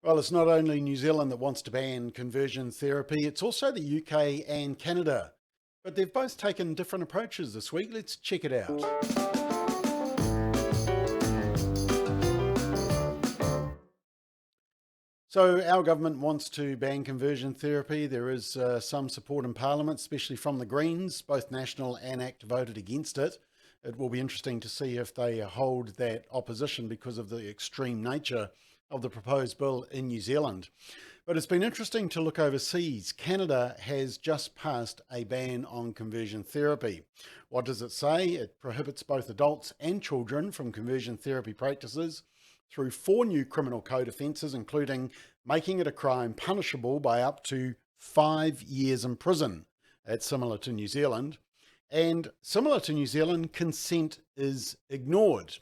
Well, it's not only New Zealand that wants to ban conversion therapy, it's also the UK and Canada. But they've both taken different approaches this week. Let's check it out. So, our government wants to ban conversion therapy. There is some support in Parliament, especially from the Greens. Both National and ACT voted against it. It will be interesting to see if they hold that opposition because of the extreme nature of the proposed bill in New Zealand. But it's been interesting to look overseas. Canada has just passed a ban on conversion therapy. What does it say? It prohibits both adults and children from conversion therapy practices through 4 new criminal code offences, including making it a crime punishable by up to 5 years in prison. That's similar to New Zealand. And similar to New Zealand, consent is ignored.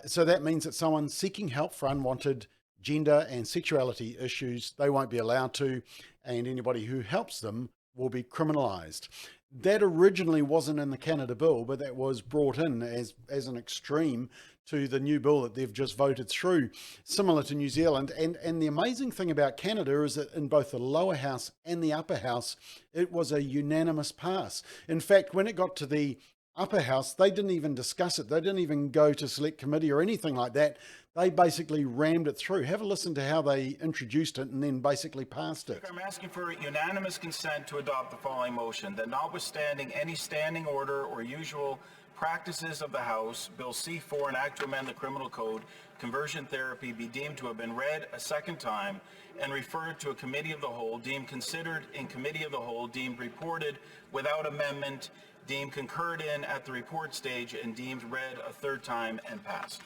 So that means that someone seeking help for unwanted gender and sexuality issues, they won't be allowed to, and anybody who helps them will be criminalised. That originally wasn't in the Canada bill, but that was brought in as an extreme to the new bill that they've just voted through, similar to New Zealand. And the amazing thing about Canada is that in both the lower house and the upper house, it was a unanimous pass. In fact, when it got to the upper house, they didn't even discuss it. They didn't even go to select committee or anything like that. They basically rammed it through. Have a listen to how they introduced it and then basically passed it. I'm asking for unanimous consent to adopt the following motion: that notwithstanding any standing order or usual practices of the House, Bill C4, an act to amend the criminal code, conversion therapy, be deemed to have been read a second time and referred to a committee of the whole, deemed considered in committee of the whole, deemed reported without amendment, deemed concurred in at the report stage, and deemed read a third time and passed.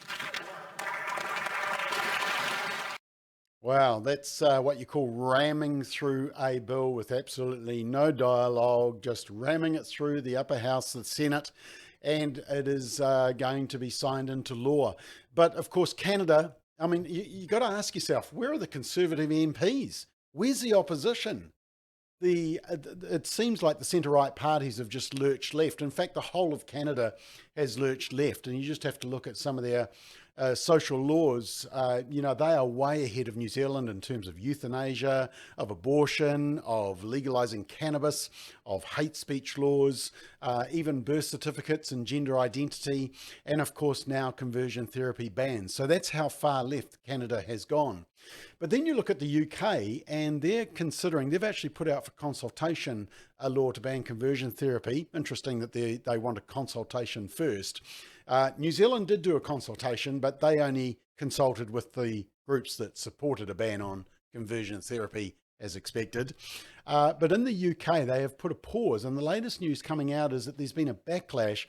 Wow, that's what you call ramming through a bill with absolutely no dialogue, just ramming it through the upper house, the Senate, and it is going to be signed into law. But of course, Canada, I mean, you got to ask yourself, where are the Conservative MPs? Where's the opposition? It seems like the centre-right parties have just lurched left. In fact, the whole of Canada has lurched left, and you just have to look at some of their social laws. They are way ahead of New Zealand in terms of euthanasia, of abortion, of legalising cannabis, of hate speech laws, even birth certificates and gender identity, and of course now conversion therapy bans. So that's how far left Canada has gone. But then you look at the UK and they've actually put out for consultation a law to ban conversion therapy. Interesting that they want a consultation first. New Zealand did do a consultation, but they only consulted with the groups that supported a ban on conversion therapy as expected. But in the UK, they have put a pause. And the latest news coming out is that there's been a backlash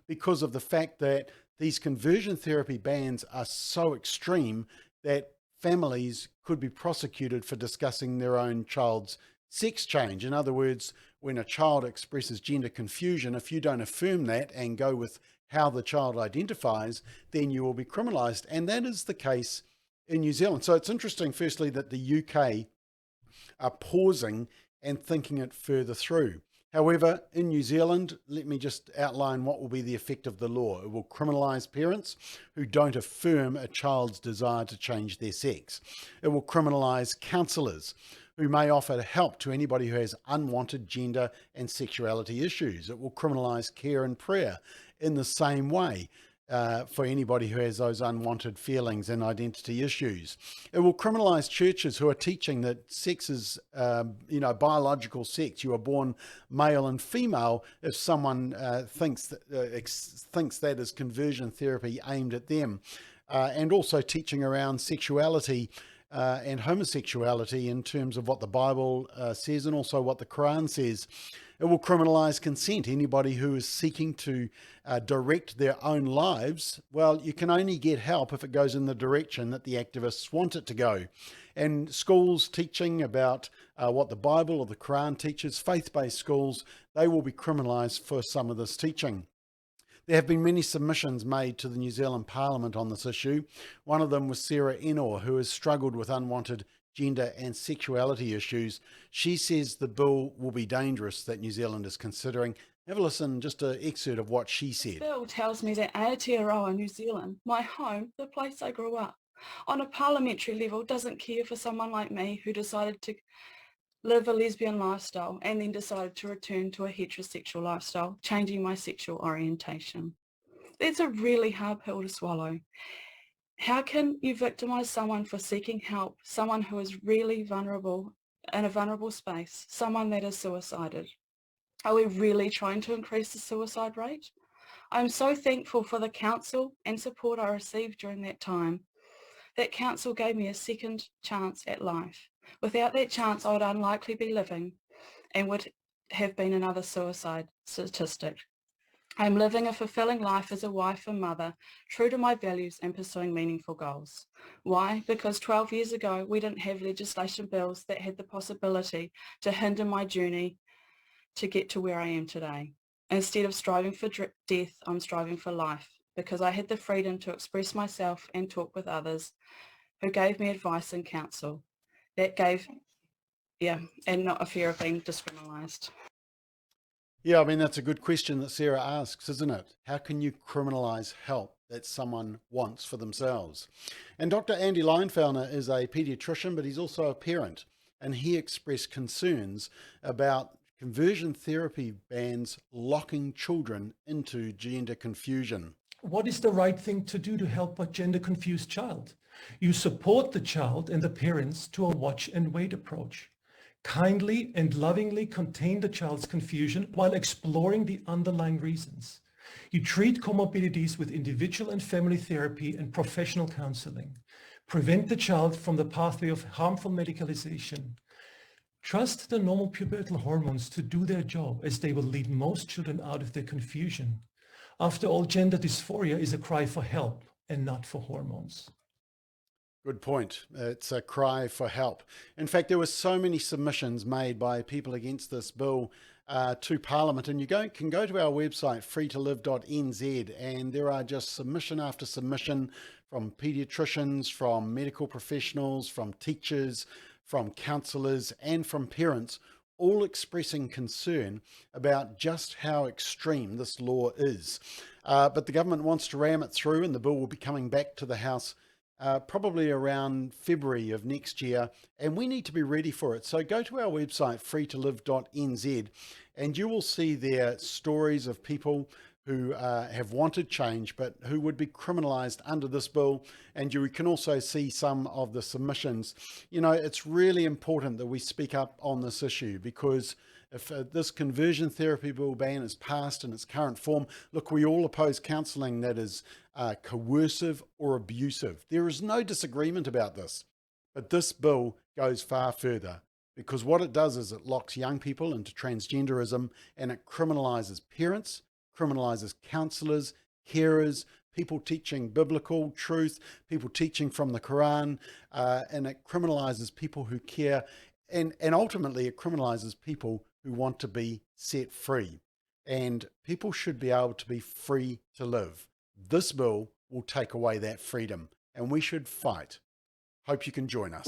because of the fact that these conversion therapy bans are so extreme that families could be prosecuted for discussing their own child's sex change. In other words, when a child expresses gender confusion, if you don't affirm that and go with how the child identifies, then you will be criminalised. And that is the case in New Zealand. So it's interesting, firstly, that the UK are pausing and thinking it further through. However, in New Zealand, let me just outline what will be the effect of the law. It will criminalise parents who don't affirm a child's desire to change their sex. It will criminalise counsellors who may offer help to anybody who has unwanted gender and sexuality issues. It will criminalise care and prayer in the same way. For anybody who has those unwanted feelings and identity issues. It will criminalise churches who are teaching that sex is, biological sex. You are born male and female. If someone thinks that is conversion therapy aimed at them. And also teaching around sexuality and homosexuality in terms of what the Bible says and also what the Quran says. It will criminalise consent. Anybody who is seeking to direct their own lives, well, you can only get help if it goes in the direction that the activists want it to go. And schools teaching about what the Bible or the Quran teaches, faith-based schools, they will be criminalised for some of this teaching. There have been many submissions made to the New Zealand Parliament on this issue. One of them was Sarah Enor, who has struggled with unwanted gender and sexuality issues. She says the bill will be dangerous that New Zealand is considering. Have a listen, just an excerpt of what she said. The bill tells me that Aotearoa, New Zealand, my home, the place I grew up, on a parliamentary level doesn't care for someone like me who decided to live a lesbian lifestyle and then decided to return to a heterosexual lifestyle, changing my sexual orientation. That's a really hard pill to swallow. How can you victimize someone for seeking help, someone who is really vulnerable, in a vulnerable space, someone that is suicided? Are we really trying to increase the suicide rate? I'm so thankful for the counsel and support I received during that time. That counsel gave me a second chance at life. Without that chance, I would unlikely be living and would have been another suicide statistic. I'm living a fulfilling life as a wife and mother, true to my values and pursuing meaningful goals. Why? Because 12 years ago, we didn't have legislation bills that had the possibility to hinder my journey to get to where I am today. Instead of striving for death, I'm striving for life because I had the freedom to express myself and talk with others who gave me advice and counsel. That gave, and not a fear of being discriminalised. Yeah, I mean, that's a good question that Sarah asks, isn't it? How can you criminalise help that someone wants for themselves? And Dr. Andy Leinfelner is a paediatrician, but he's also a parent, and he expressed concerns about conversion therapy bans locking children into gender confusion. What is the right thing to do to help a gender-confused child? You support the child and the parents to a watch and wait approach. Kindly and lovingly contain the child's confusion while exploring the underlying reasons. You treat comorbidities with individual and family therapy and professional counseling. Prevent the child from the pathway of harmful medicalization. Trust the normal pubertal hormones to do their job, as they will lead most children out of their confusion. After all, gender dysphoria is a cry for help and not for hormones. Good point. It's a cry for help. In fact, there were so many submissions made by people against this bill to Parliament, and you can go to our website, freetolive.nz, and there are just submission after submission from paediatricians, from medical professionals, from teachers, from counsellors, and from parents, all expressing concern about just how extreme this law is. But the government wants to ram it through, and the bill will be coming back to the House probably around February of next year, and we need to be ready for it. So go to our website, freetolive.nz, and you will see there stories of people who have wanted change, but who would be criminalised under this bill. And you can also see some of the submissions. You know, it's really important that we speak up on this issue, because if this conversion therapy bill ban is passed in its current form, look, we all oppose counselling that is coercive or abusive. There is no disagreement about this, but this bill goes far further, because what it does is it locks young people into transgenderism, and it criminalises parents, criminalises counsellors, carers, people teaching biblical truth, people teaching from the Quran, and it criminalises people who care, and ultimately it criminalises people who want to be set free. And people should be able to be free to live. This bill will take away that freedom, and we should fight. Hope you can join us.